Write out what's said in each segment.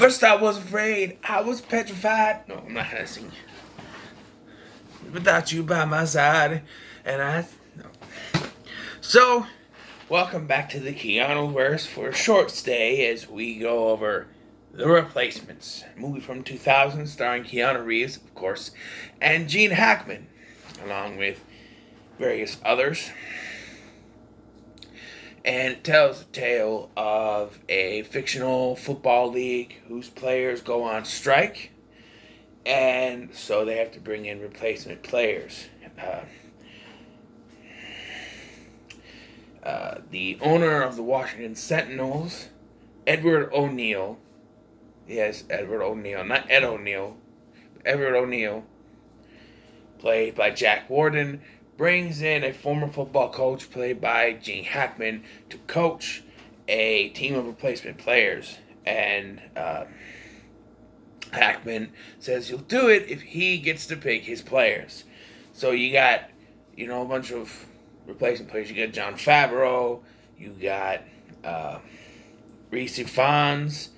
First I was afraid, I was petrified. No, I'm not gonna sing. Without you by my side, and I. No. So, welcome back to the KEANUVERSE for a short stay as we go over The Replacements, a movie from 2000 starring Keanu Reeves, of course, and Gene Hackman, along with various others. And it tells the tale of a fictional football league whose players go on strike, and so they have to bring in replacement players. The owner of the Washington Sentinels, Edward O'Neill, yes, Edward O'Neill, not Ed O'Neill, Edward O'Neill, played by Jack Warden, brings in a former football coach played by Gene Hackman to coach a team of replacement players. And Hackman says he'll do it if he gets to pick his players. So you got, a bunch of replacement players. You got John Favreau, you got Reese Fons,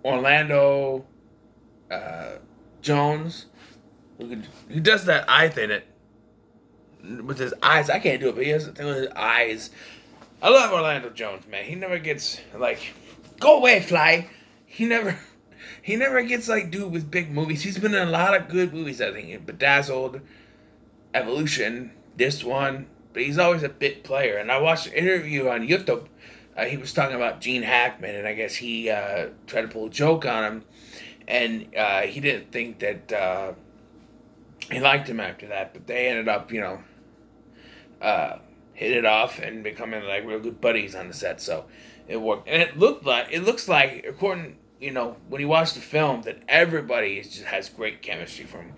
Orlando Jones, who does that eye thing with his eyes. I can't do it, but he has a thing with his eyes. I love Orlando Jones, man. He never gets go away, fly. He never gets dude with big movies. He's been in a lot of good movies, I think. Bedazzled, Evolution, this one, but he's always a bit player. And I watched an interview on YouTube. He was talking about Gene Hackman, and I guess he tried to pull a joke on him, and he didn't think that he liked him after that. But they ended up, hit it off and becoming real good buddies on the set. So it worked, and it looks like, according, when you watch the film, that everybody just has great chemistry, from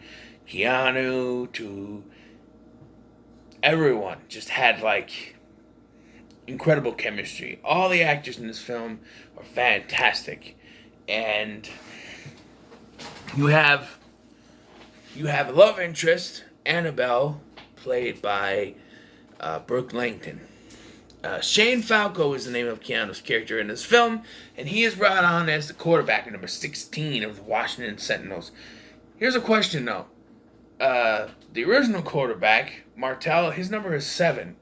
Keanu to everyone just had incredible chemistry. All the actors in this film are fantastic, and you have a love interest, Annabelle, played by Brooke Langton. Shane Falco is the name of Keanu's character in this film, and he is brought on as the quarterback, number 16 of the Washington Sentinels. Here's a question, though. The original quarterback, Martell, his number is 7.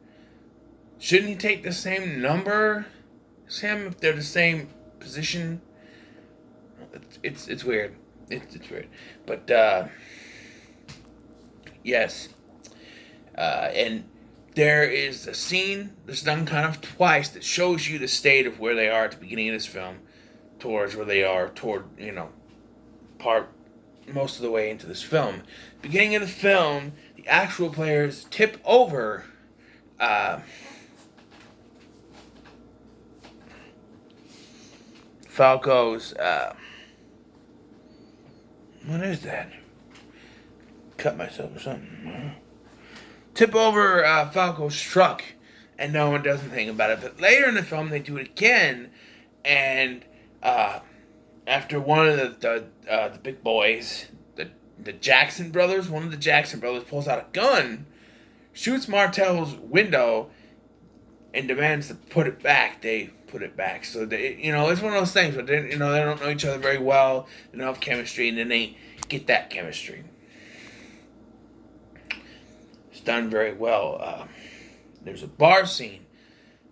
Shouldn't he take the same number as him if they're the same position? It's weird. It's weird. But, yes. And there is a scene that's done kind of twice that shows you the state of where they are at the beginning of this film towards where they are most of the way into this film. Beginning of the film, the actual players tip over Falco's what is that? Cut myself or something. Tip over Falco's truck, and no one does anything about it. But later in the film, they do it again, and after one of the big boys, the Jackson brothers, one of the Jackson brothers pulls out a gun, shoots Martell's window, and demands to put it back. They put it back. So it's one of those things where they don't know each other very well. They don't have chemistry, and then they get that chemistry. It's done very well. There's a bar scene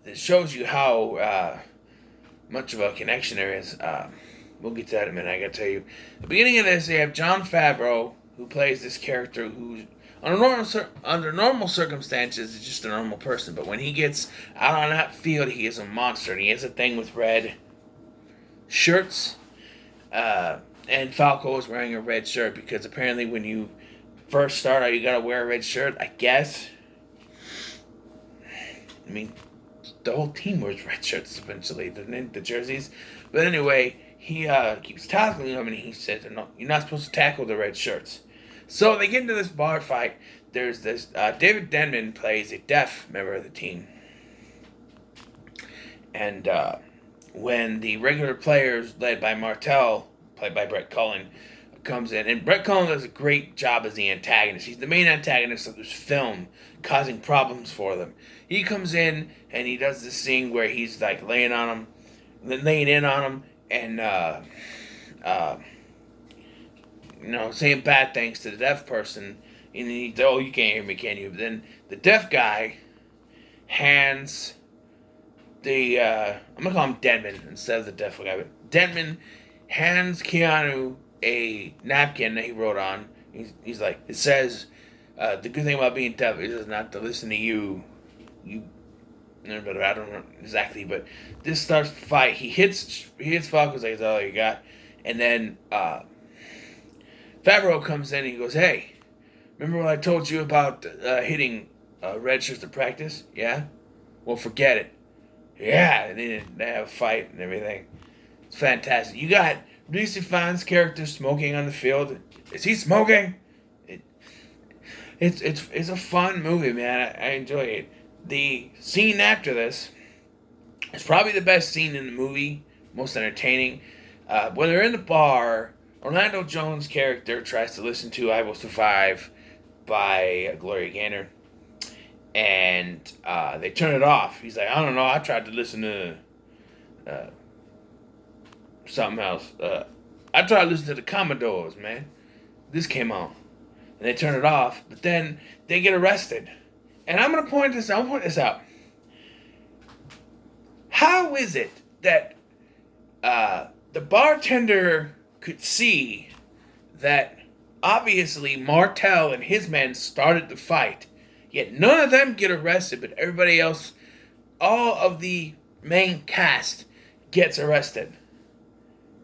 that shows you how much of a connection there is. We'll get to that in a minute. I gotta tell you, at the beginning of this, they have John Favreau, who plays this character who, under normal circumstances, is just a normal person. But when he gets out on that field, he is a monster. And he has a thing with red shirts. And Falco is wearing a red shirt because apparently when you first start out, you gotta wear a red shirt, I guess. I mean, the whole team wears red shirts eventually, the jerseys. But anyway, he keeps tackling him, and he says, "No, you're not supposed to tackle the red shirts." So they get into this bar fight. There's this David Denman plays a deaf member of the team, and when the regular players led by Martell, played by Brett Cullen, comes in, and Brett Cullen does a great job as the antagonist. He's the main antagonist of this film, causing problems for them. He comes in and he does this scene where he's laying in on him, and uh, saying bad things to the deaf person. And oh, you can't hear me, can you? But then the deaf guy hands the I'm gonna call him Denman instead of the deaf guy. But Denman hands Keanu a napkin that he wrote on. He's like, it says, the good thing about being deaf is not to listen to you. But I don't know exactly. But this starts the fight. He hits Falco's like, that's all you got. And then Favreau comes in and he goes, hey, remember what I told you about hitting red shirts to practice? Yeah? Well, forget it. Yeah, and then they have a fight and everything. It's fantastic. You got Reese Fine's character smoking on the field. Is he smoking? It's a fun movie, man. I enjoy it. The scene after this is probably the best scene in the movie, most entertaining. When they're in the bar, Orlando Jones' character tries to listen to "I Will Survive" by Gloria Gaynor, and they turn it off. He's like, I don't know, I tried to listen to something else. I tried to listen to the Commodores, man. This came on. And they turn it off, but then they get arrested. And I'm going to point this out. How is it that the bartender could see that obviously Martel and his men started the fight, yet none of them get arrested, but everybody else, all of the main cast, gets arrested?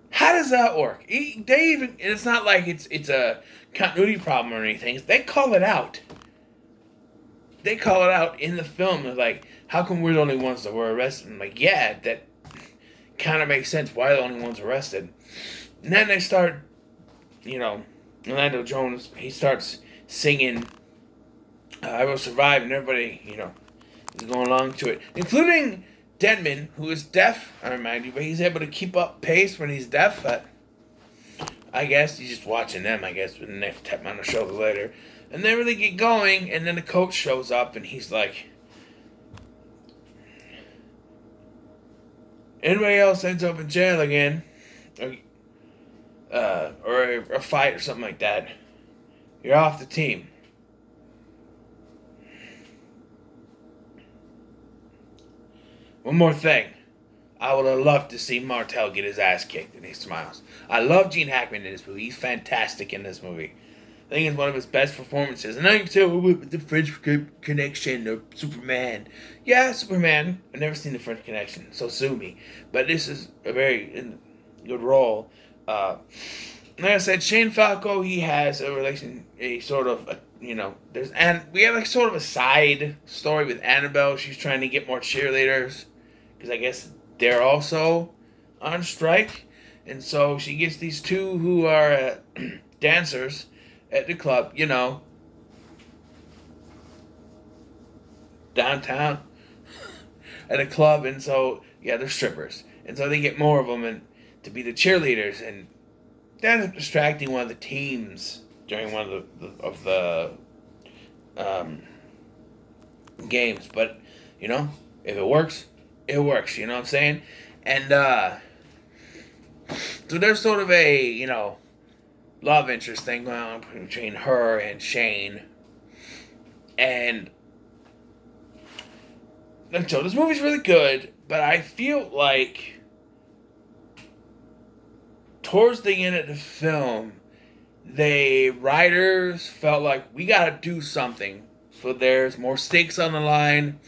How does that work? It's not like it's a continuity problem or anything. They call it out. They call it out in the film. They're like, how come we're the only ones that were arrested? I'm like, yeah, that kind of makes sense. Why are the only ones arrested? And then they start, Orlando Jones, he starts singing I Will Survive, and everybody, is going along to it. Including Denman, who is deaf, I remind you, but he's able to keep up pace when he's deaf. But I guess he's just watching them, and they tap him on the shoulder later. And they really get going, and then the coach shows up, and he's like, anybody else ends up in jail again, or a fight or something like that, you're off the team. One more thing. I would have loved to see Martel get his ass kicked, and he smiles. I love Gene Hackman in this movie. He's fantastic in this movie. I think it's one of his best performances. And I can tell with the French Connection or Superman. Yeah, Superman. I've never seen the French Connection, so sue me. But this is a very good role. Like I said, Shane Falco, he has we have like sort of a side story with Annabelle. She's trying to get more cheerleaders, because I guess they're also on strike. And so she gets these two who are dancers at the club, downtown at a club. And so, yeah, they're strippers. And so they get more of them and to be the cheerleaders. And they end up distracting one of the teams during one of the games. But, if it works, it works. You know what I'm saying? And so there's sort of a, love interest thing going on between her and Shane. And so this movie's really good, but I feel like towards the end of the film, the writers felt like we gotta do something. So there's more stakes on the line.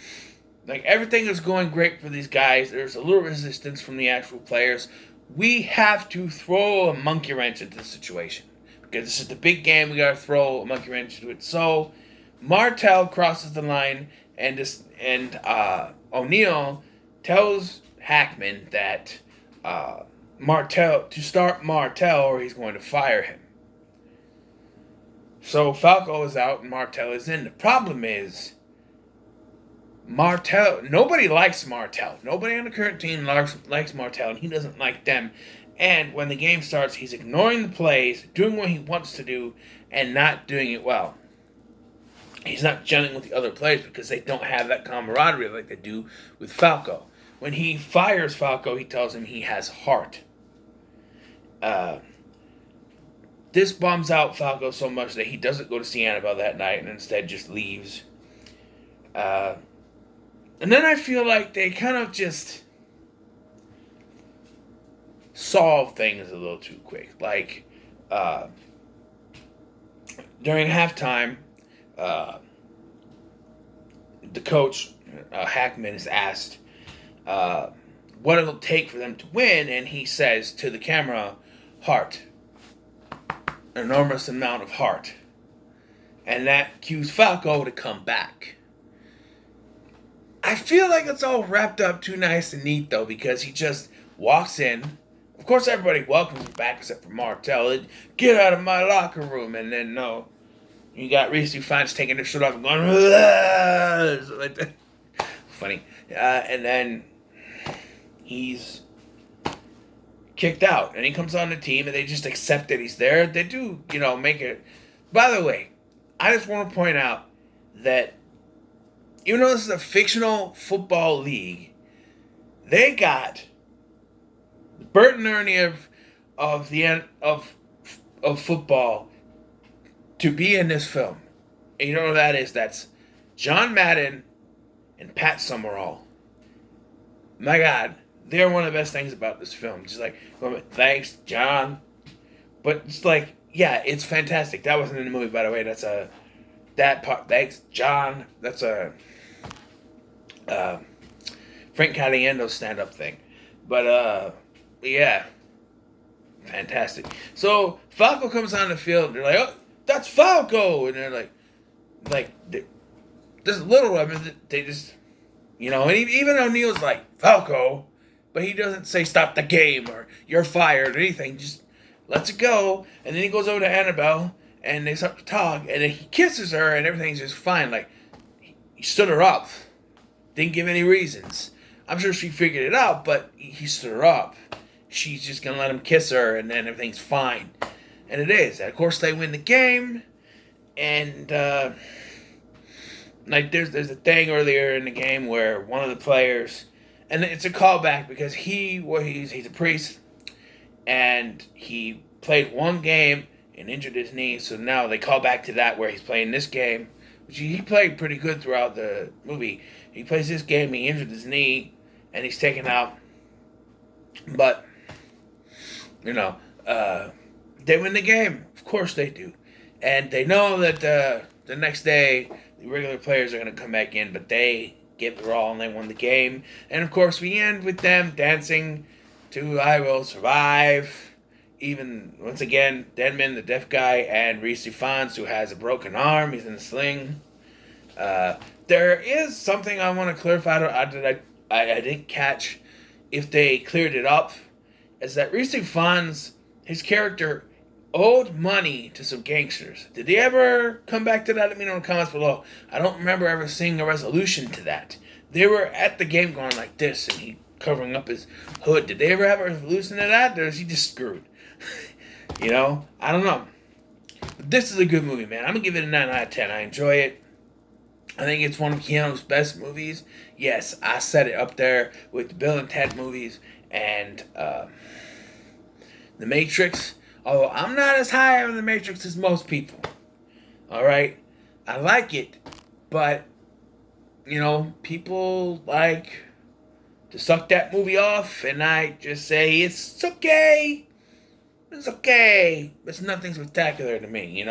Like, everything is going great for these guys. There's a little resistance from the actual players. We have to throw a monkey wrench into the situation, because this is the big game. We gotta throw a monkey wrench into it. So Martel crosses the line, and O'Neill tells Hackman that to start Martel, or he's going to fire him. So Falco is out and Martel is in. The problem is, nobody likes Martel. Nobody on the current team likes Martel, and he doesn't like them. And when the game starts, he's ignoring the plays, doing what he wants to do, and not doing it well. He's not gelling with the other players because they don't have that camaraderie like they do with Falco. When he fires Falco, he tells him he has heart. Uh, this bums out Falco so much that he doesn't go to see Annabelle that night and instead just leaves. Uh, and then I feel like they kind of just solve things a little too quick. Like, during halftime, uh, the coach, Hackman, is asked what it'll take for them to win, and he says to the camera, heart. An enormous amount of heart. And that cues Falco to come back. I feel like it's all wrapped up too nice and neat, though, because he just walks in. Of course, everybody welcomes him back except for Martell. Get out of my locker room. And then, no. You got Reese Fiennes taking their shirt off and going, like that. Funny. And then he's kicked out. And he comes on the team and they just accept that he's there. They do, make it. By the way, I just want to point out that even though this is a fictional football league, they got Bert and Ernie of the end of football to be in this film. And you know who that is? That's John Madden and Pat Summerall. My God, they're one of the best things about this film. Just like, thanks, John. But it's like, yeah, it's fantastic. That wasn't in the movie, by the way. That's that part. Thanks, John. That's a Frank Caliendo stand-up thing. But yeah, fantastic. So Falco comes on the field. They're like, oh, that's Falco, and they're like this little woman. They just, and even O'Neill's like Falco, but he doesn't say stop the game or you're fired or anything. Just lets it go, and then he goes over to Annabelle, and they start to talk, and then he kisses her, and everything's just fine. Like he stood her up, didn't give any reasons. I'm sure she figured it out, but he stood her up. She's just gonna let him kiss her, and then everything's fine. And it is. And of course, they win the game. And like there's a thing earlier in the game where one of the players, and it's a callback because he's a priest, and he played one game and injured his knee. So now they call back to that where he's playing this game, which he played pretty good throughout the movie. He plays this game, he injured his knee, and he's taken out. But they win the game. Of course they do. And they know that the next day the regular players are going to come back in, but they give their all and they won the game. And of course we end with them dancing to I Will Survive. Even, once again, Denman, the deaf guy, and Reese Fiennes, who has a broken arm. He's in a sling. There is something I want to clarify that I didn't catch if they cleared it up. Is that Reese Fiennes, his character, owed money to some gangsters. Did they ever come back to that? Let me know in the comments below. I don't remember ever seeing a resolution to that. They were at the game going like this, and he covering up his hood. Did they ever have a resolution to that, or is he just screwed? I don't know. But this is a good movie, man. I'm going to give it a 9 out of 10. I enjoy it. I think it's one of Keanu's best movies. Yes, I set it up there with the Bill and Ted movies and The Matrix. Although I'm not as high on The Matrix as most people. Alright? I like it. But, people like to suck that movie off. And I just say, it's okay. It's okay. It's nothing spectacular to me,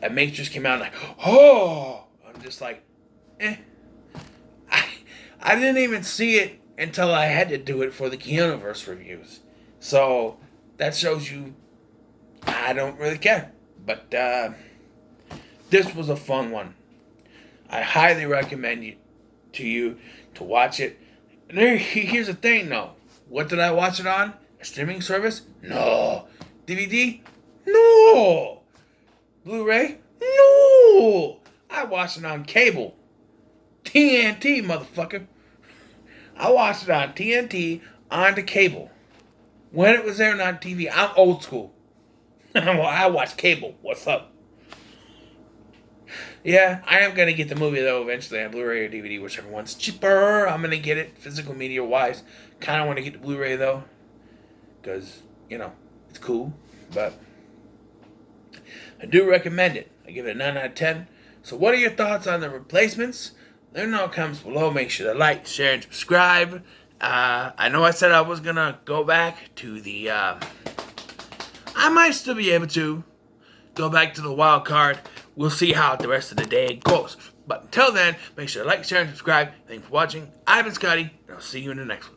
A Matrix came out like, oh! I'm just like, I didn't even see it until I had to do it for the KEANUVERSE reviews. So, that shows you I don't really care. But, this was a fun one. I highly recommend you to watch it. And here's the thing, though. What did I watch it on? A streaming service? No. DVD? No. Blu-ray? No. I watched it on cable. TNT, motherfucker. I watched it on TNT on the cable. When it was there on TV, I'm old school. I watch cable. What's up? Yeah, I am going to get the movie, though, eventually on Blu-ray or DVD, whichever one's cheaper. I'm going to get it physical media-wise. Kind of want to get the Blu-ray, though, because, it's It's cool, but I do recommend it. I give it a 9 out of 10. So what are your thoughts on the replacements? Let me know in the comments below. Make sure to like, share, and subscribe. I know I said I was going to go back to the... I might still be able to go back to the wild card. We'll see how the rest of the day goes. But until then, make sure to like, share, and subscribe. Thanks for watching. I've been Scotty, and I'll see you in the next one.